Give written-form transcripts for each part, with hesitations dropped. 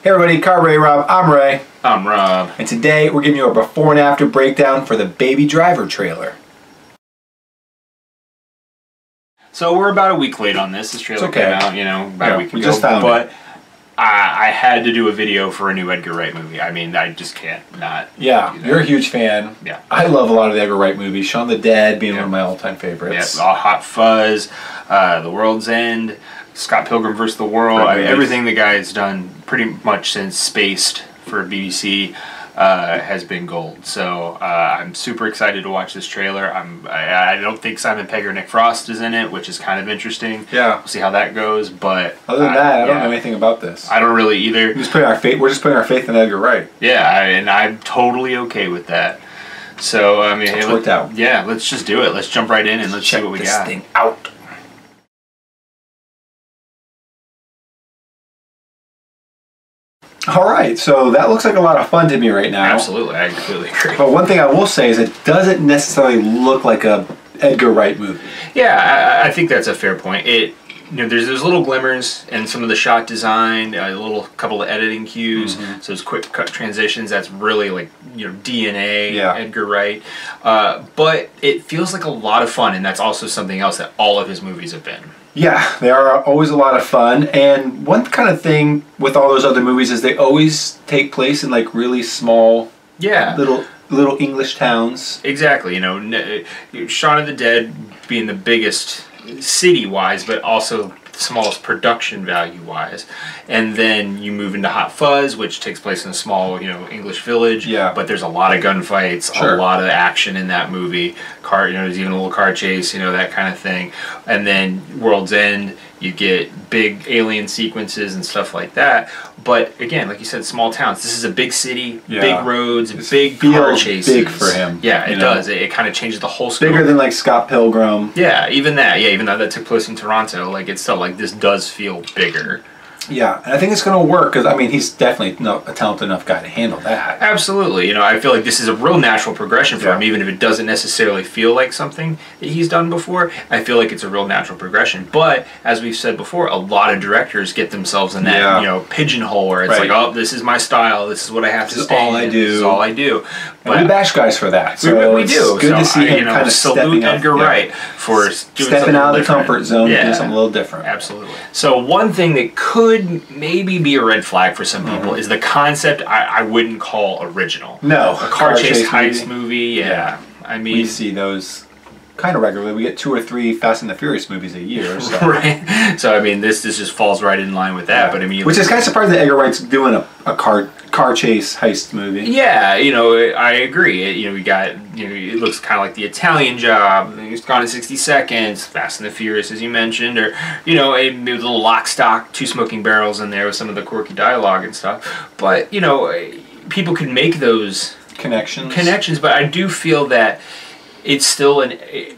Hey everybody, Car Ray Rob. I'm Ray. I'm Rob. And today we're giving you a before and after breakdown for the Baby Driver trailer. So we're about a week late on this. This trailer came out, about a week ago. We just found it. I had to do a video for a new Edgar Wright movie. I mean, I just can't not. Yeah, you're a huge fan. Yeah. I love a lot of the Edgar Wright movies. Shaun the Dead being one of my all-time favorites. Yeah, Hot Fuzz, The World's End, Scott Pilgrim vs. the World. I mean, everything the guy's done pretty much since Spaced for BBC has been gold. So I'm super excited to watch this trailer. I don't think Simon Pegg or Nick Frost is in it, which is kind of interesting. Yeah. We'll see how that goes. But other than that, I don't know anything about this. I don't really either. We're just putting our faith in Edgar Wright. Yeah, and I'm totally okay with that. So I mean, it's worked out. Yeah, let's just do it. Let's jump right in and let's see what we got. Check this thing out. Alright, so that looks like a lot of fun to me right now. Absolutely, I completely agree. But one thing I will say is it doesn't necessarily look like a Edgar Wright movie. Yeah, I think that's a fair point. There's little glimmers and some of the shot design, a couple of editing cues, so those quick cut transitions. That's really like DNA Edgar Wright. But it feels like a lot of fun, and that's also something else that all of his movies have been. Yeah, they are always a lot of fun, and one kind of thing with all those other movies is they always take place in like really small, little English towns. Exactly, Shaun of the Dead being the biggest city-wise, but also smallest production value-wise, and then you move into Hot Fuzz, which takes place in a small, English village. Yeah. But there's a lot of gunfights, a lot of action in that movie. There's even a little car chase, that kind of thing. And then World's End, you get big alien sequences and stuff like that. But again, like you said, small towns. This is a big city, big roads, big car chases. Big for him. Yeah, it does. It kind of changes the whole scope. Bigger than like Scott Pilgrim. Yeah, even that. Yeah, even though that took place in Toronto, it's still like this does feel bigger. Yeah, and I think it's going to work because, I mean, he's definitely a talented enough guy to handle that. Absolutely. I feel like this is a real natural progression for him, even if it doesn't necessarily feel like something that he's done before. I feel like it's a real natural progression. But, as we've said before, a lot of directors get themselves in that, pigeonhole where it's like, oh, this is my style, this is what I have to stay in. This is all I do. But we bash guys for that. So we do. It's good to see him kind of salute Edgar Wright for stepping out of the comfort zone and doing something a little different. Absolutely. So one thing that could maybe be a red flag for some people is the concept I wouldn't call original. No. A car chase heist movie, I mean, we see those kind of regularly. We get 2 or 3 Fast and the Furious movies a year. So. Right. So I mean, this just falls right in line with that. But I mean, which is kind of surprising that Edgar Wright's doing a car chase heist movie. Yeah, I agree. We got it looks kind of like The Italian Job. It's Gone in 60 Seconds, Fast and the Furious, as you mentioned, or maybe a little Lock, Stock, Two Smoking Barrels in there with some of the quirky dialogue and stuff. But people can make those connections. But I do feel that it's still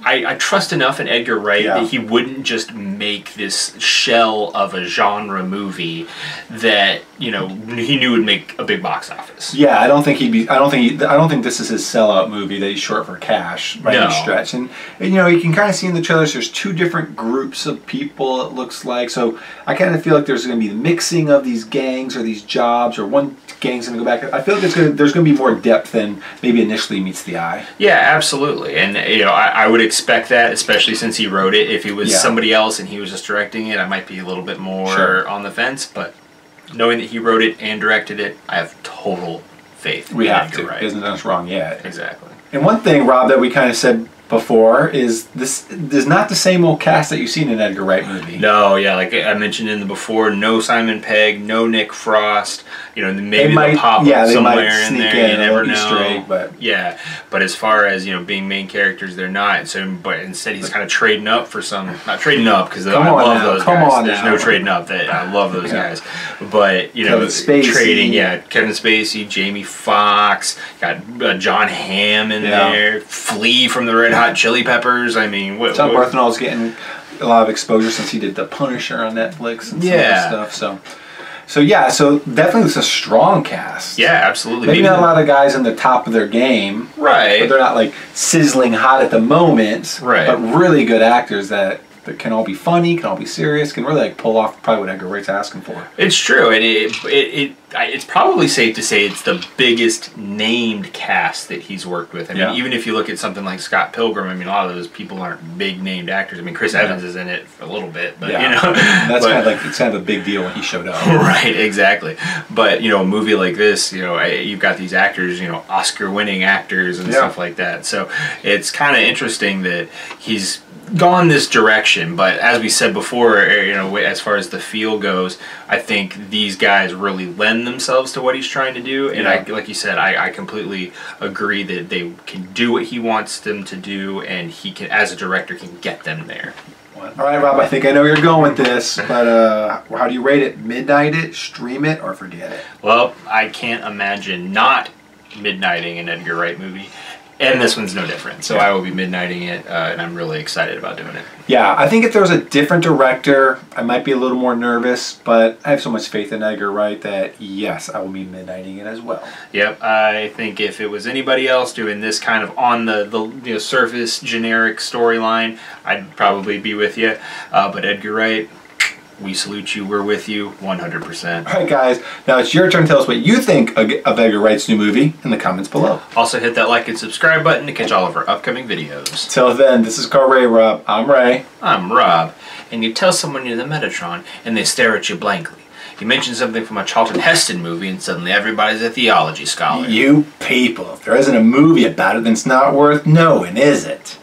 I trust enough in Edgar Wright that he wouldn't just make this shell of a genre movie that he knew would make a big box office. Yeah, I don't think I don't think this is his sellout movie that he's short for cash by any stretch. And you can kind of see in the trailers there's 2 different groups of people, it looks like. So I kind of feel like there's going to be the mixing of these gangs or these jobs, or one gang's going to go back. I feel like there's going to be more depth than maybe initially meets the eye. Yeah, absolutely. And I would expect that, especially since he wrote it. If it was somebody else and he was just directing it, I might be a little bit more on the fence. But knowing that he wrote it and directed it, I have total faith. We have to. He hasn't done us wrong yet. Exactly. And one thing, Rob, that we kind of said before is this is not the same old cast that you've seen in an Edgar Wright movie. No, like I mentioned in the before, no Simon Pegg, no Nick Frost. Maybe they'll pop up somewhere in there. You never know. But as far as being main characters, they're not. So, but instead he's kind of trading up for some. Not trading up because I love those guys. There's no trading up. I love those guys. But trading. Kevin Spacey, Jamie Foxx, got John Hamm in there. Flea from the Red Hot Chili Peppers. I mean, Tom Barthenol's getting a lot of exposure since he did The Punisher on Netflix and some other stuff. So definitely it's a strong cast. Yeah, absolutely. Maybe not a lot of guys in the top of their game. Right. But they're not like sizzling hot at the moment. Right. But really good actors that that can all be funny, can all be serious, can really like pull off probably what Edgar Wright's asking for. It's true, and it's probably safe to say it's the biggest named cast that he's worked with. I mean, even if you look at something like Scott Pilgrim, I mean, a lot of those people aren't big named actors. I mean, Chris Evans is in it for a little bit, but you know, that's kind of like it's kind of a big deal when he showed up. Right, exactly. But you know, a movie like this, you know, you've got these actors, you know, Oscar-winning actors and stuff like that. So it's kind of interesting that he's gone this direction, but as we said before, you know, as far as the feel goes, I think these guys really lend themselves to what he's trying to do, and I, like you said, I completely agree that they can do what he wants them to do, and he can, as a director, can get them there. All right, Rob, I think I know where you're going with this, but how do you rate it? Midnight it, stream it, or forget it? Well, I can't imagine not midnighting an Edgar Wright movie. And this one's no different, so I will be midnighting it, and I'm really excited about doing it. Yeah, I think if there was a different director, I might be a little more nervous, but I have so much faith in Edgar Wright that, yes, I will be midnighting it as well. Yep, I think if it was anybody else doing this kind of on the you know, surface, generic storyline, I'd probably be with you. But Edgar Wright, we salute you. We're with you 100%. All right, guys. Now it's your turn to tell us what you think of Edgar Wright's new movie in the comments below. Also hit that like and subscribe button to catch all of our upcoming videos. Till then, this is Carl Ray Rob. I'm Ray. I'm Rob. And you tell someone you're the Metatron and they stare at you blankly. You mention something from a Charlton Heston movie and suddenly everybody's a theology scholar. You people, if there isn't a movie about it, then it's not worth knowing, is it?